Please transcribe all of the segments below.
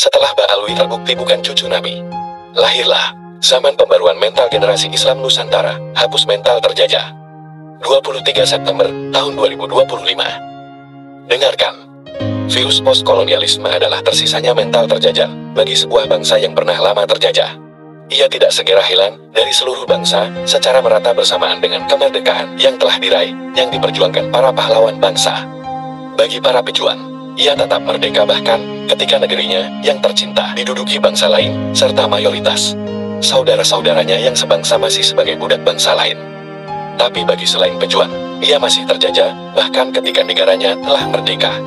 Setelah Ba'alwi terbukti bukan cucu Nabi, lahirlah zaman pembaruan mental generasi Islam Nusantara, hapus mental terjajah. 23 September tahun 2025. Dengarkan. Virus postkolonialisme adalah tersisanya mental terjajah bagi sebuah bangsa yang pernah lama terjajah. Ia tidak segera hilang dari seluruh bangsa secara merata bersamaan dengan kemerdekaan yang telah diraih, yang diperjuangkan para pahlawan bangsa. Bagi para pejuang, ia tetap merdeka bahkan ketika negerinya yang tercinta diduduki bangsa lain, serta mayoritas saudara-saudaranya yang sebangsa masih sebagai budak bangsa lain. Tapi bagi selain pejuang, ia masih terjajah bahkan ketika negaranya telah merdeka.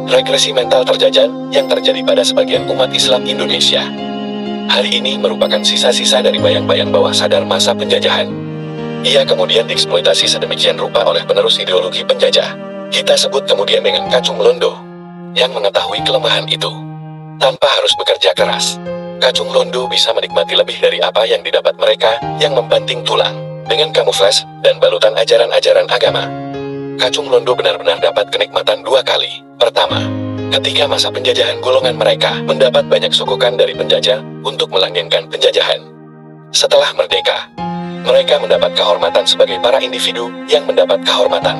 Regresi mental terjajah yang terjadi pada sebagian umat Islam Indonesia hari ini merupakan sisa-sisa dari bayang-bayang bawah sadar masa penjajahan. Ia kemudian dieksploitasi sedemikian rupa oleh penerus ideologi penjajah. Kita sebut kemudian dengan kacung londo, yang mengetahui kelemahan itu tanpa harus bekerja keras. Kacung londo bisa menikmati lebih dari apa yang didapat mereka yang membanting tulang dengan kamuflas dan balutan ajaran-ajaran agama. Kacung londo benar-benar dapat kenikmatan dua kali. Pertama, ketika masa penjajahan golongan mereka mendapat banyak sogokan dari penjajah untuk melanggengkan penjajahan. Setelah merdeka, mereka mendapat kehormatan sebagai para individu yang mendapat kehormatan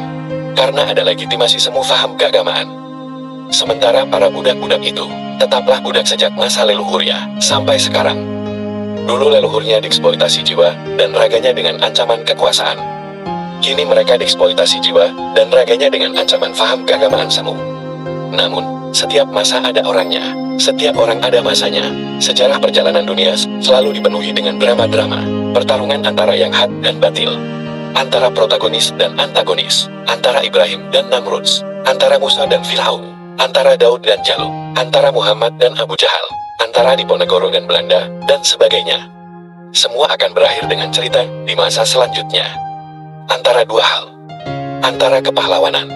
karena ada legitimasi semu faham keagamaan. Sementara para budak-budak itu tetaplah budak sejak masa leluhurnya sampai sekarang. Dulu leluhurnya dieksploitasi jiwa dan raganya dengan ancaman kekuasaan. Kini mereka dieksploitasi jiwa dan raganya dengan ancaman faham keagamaan semu. Namun, setiap masa ada orangnya, setiap orang ada masanya. Sejarah perjalanan dunia selalu dipenuhi dengan drama-drama, pertarungan antara yang hak dan batil, antara protagonis dan antagonis, antara Ibrahim dan Namrud, antara Musa dan Fir'aun, antara Daud dan Jalut, antara Muhammad dan Abu Jahal, antara Diponegoro dan Belanda, dan sebagainya. Semua akan berakhir dengan cerita di masa selanjutnya. Antara dua hal, antara kepahlawanan,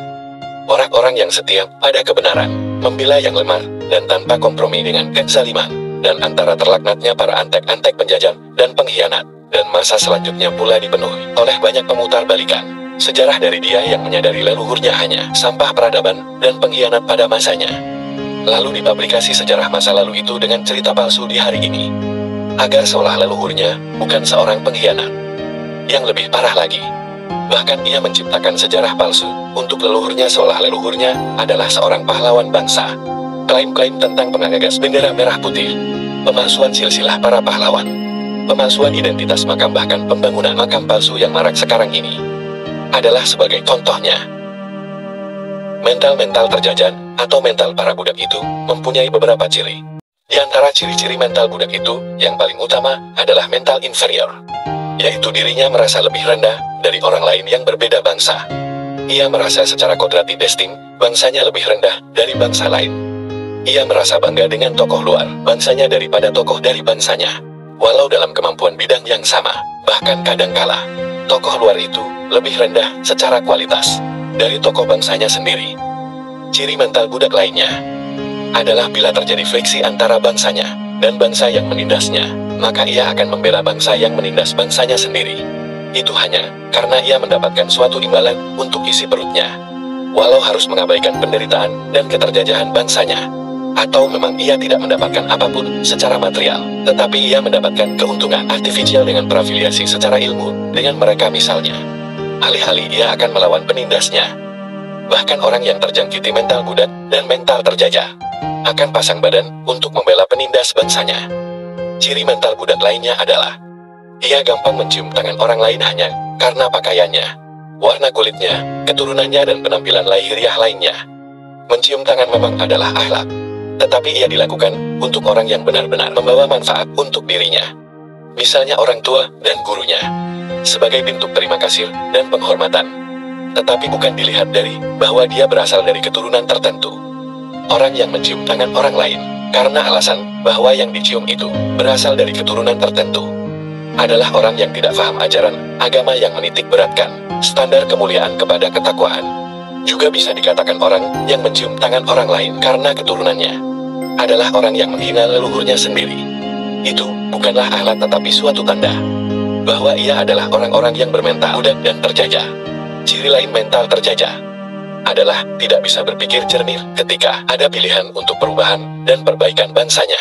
orang-orang yang setia pada kebenaran, membela yang lemah, dan tanpa kompromi dengan kezaliman, dan antara terlaknatnya para antek-antek penjajah dan pengkhianat. Dan masa selanjutnya pula dipenuhi oleh banyak pemutar balikan sejarah dari dia yang menyadari leluhurnya hanya sampah peradaban dan pengkhianat pada masanya. Lalu dipublikasi sejarah masa lalu itu dengan cerita palsu di hari ini, agar seolah leluhurnya bukan seorang pengkhianat. Yang lebih parah lagi, bahkan ia menciptakan sejarah palsu untuk leluhurnya seolah leluhurnya adalah seorang pahlawan bangsa. Klaim-klaim tentang pengagas bendera merah putih, pemalsuan silsilah para pahlawan, pemalsuan identitas makam bahkan pembangunan makam palsu yang marak sekarang ini adalah sebagai contohnya. Mental-mental terjajah atau mental para budak itu mempunyai beberapa ciri. Di antara ciri-ciri mental budak itu, yang paling utama adalah mental inferior, yaitu dirinya merasa lebih rendah dari orang lain yang berbeda bangsa. Ia merasa secara kodrati destin, bangsanya lebih rendah dari bangsa lain. Ia merasa bangga dengan tokoh luar bangsanya daripada tokoh dari bangsanya, walau dalam kemampuan bidang yang sama. Bahkan kadangkala, tokoh luar itu lebih rendah secara kualitas dari tokoh bangsanya sendiri. Ciri mental budak lainnya adalah bila terjadi friksi antara bangsanya dan bangsa yang menindasnya, maka ia akan membela bangsa yang menindas bangsanya sendiri. Itu hanya karena ia mendapatkan suatu imbalan untuk isi perutnya, walau harus mengabaikan penderitaan dan keterjajahan bangsanya. Atau memang ia tidak mendapatkan apapun secara material, tetapi ia mendapatkan keuntungan artifisial dengan berafiliasi secara ilmu dengan mereka misalnya. Alih-alih ia akan melawan penindasnya. Bahkan orang yang terjangkiti mental budak dan mental terjajah akan pasang badan untuk membela penindas bangsanya. Ciri mental budak lainnya adalah ia gampang mencium tangan orang lain hanya karena pakaiannya, warna kulitnya, keturunannya dan penampilan lahiriah lainnya. Mencium tangan memang adalah akhlak, tetapi ia dilakukan untuk orang yang benar-benar membawa manfaat untuk dirinya. Misalnya orang tua dan gurunya, sebagai bentuk terima kasih dan penghormatan. Tetapi bukan dilihat dari bahwa dia berasal dari keturunan tertentu. Orang yang mencium tangan orang lain karena alasan bahwa yang dicium itu berasal dari keturunan tertentu adalah orang yang tidak paham ajaran agama yang menitik beratkan standar kemuliaan kepada ketakwaan. Juga bisa dikatakan orang yang mencium tangan orang lain karena keturunannya adalah orang yang menghina leluhurnya sendiri. Itu bukanlah akhlak tetapi suatu tanda bahwa ia adalah orang-orang yang bermental budak dan terjajah. Ciri lain mental terjajah adalah tidak bisa berpikir jernih ketika ada pilihan untuk perubahan dan perbaikan bangsanya.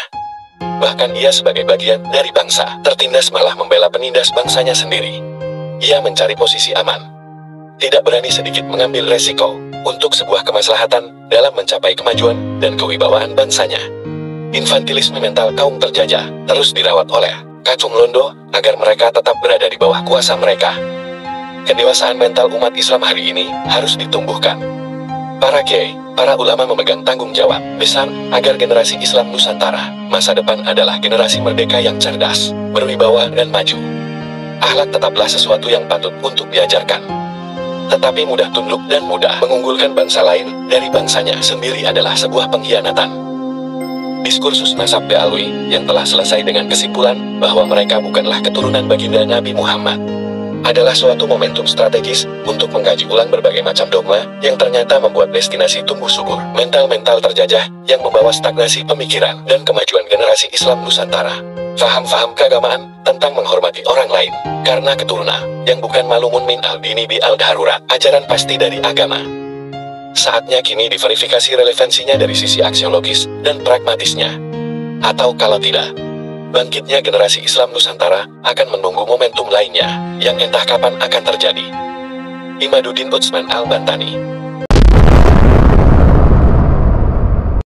Bahkan ia sebagai bagian dari bangsa, tertindas malah membela penindas bangsanya sendiri. Ia mencari posisi aman. Tidak berani sedikit mengambil resiko untuk sebuah kemaslahatan dalam mencapai kemajuan dan kewibawaan bangsanya. Infantilisme mental kaum terjajah terus dirawat oleh Kacung Londo agar mereka tetap berada di bawah kuasa mereka. Kedewasaan mental umat Islam hari ini harus ditumbuhkan. Para kiai, para ulama memegang tanggung jawab besar agar generasi Islam Nusantara masa depan adalah generasi merdeka yang cerdas, berwibawa dan maju. Akhlak tetaplah sesuatu yang patut untuk diajarkan. Tetapi mudah tunduk dan mudah mengunggulkan bangsa lain dari bangsanya sendiri adalah sebuah pengkhianatan. Diskursus nasab Alwi yang telah selesai dengan kesimpulan bahwa mereka bukanlah keturunan baginda Nabi Muhammad adalah suatu momentum strategis untuk mengkaji ulang berbagai macam dogma yang ternyata membuat destinasi tumbuh subur mental-mental terjajah yang membawa stagnasi pemikiran dan kemajuan generasi Islam Nusantara. Faham-faham keagamaan tentang menghormati orang lain karena keturunan yang bukan malumun min al-dini bi al-darurat, ajaran pasti dari agama. Saatnya kini diverifikasi relevansinya dari sisi aksiologis dan pragmatisnya. Atau kalau tidak, bangkitnya generasi Islam Nusantara akan menunggu momentum lainnya yang entah kapan akan terjadi. Imaduddin Utsman Al-Bantani.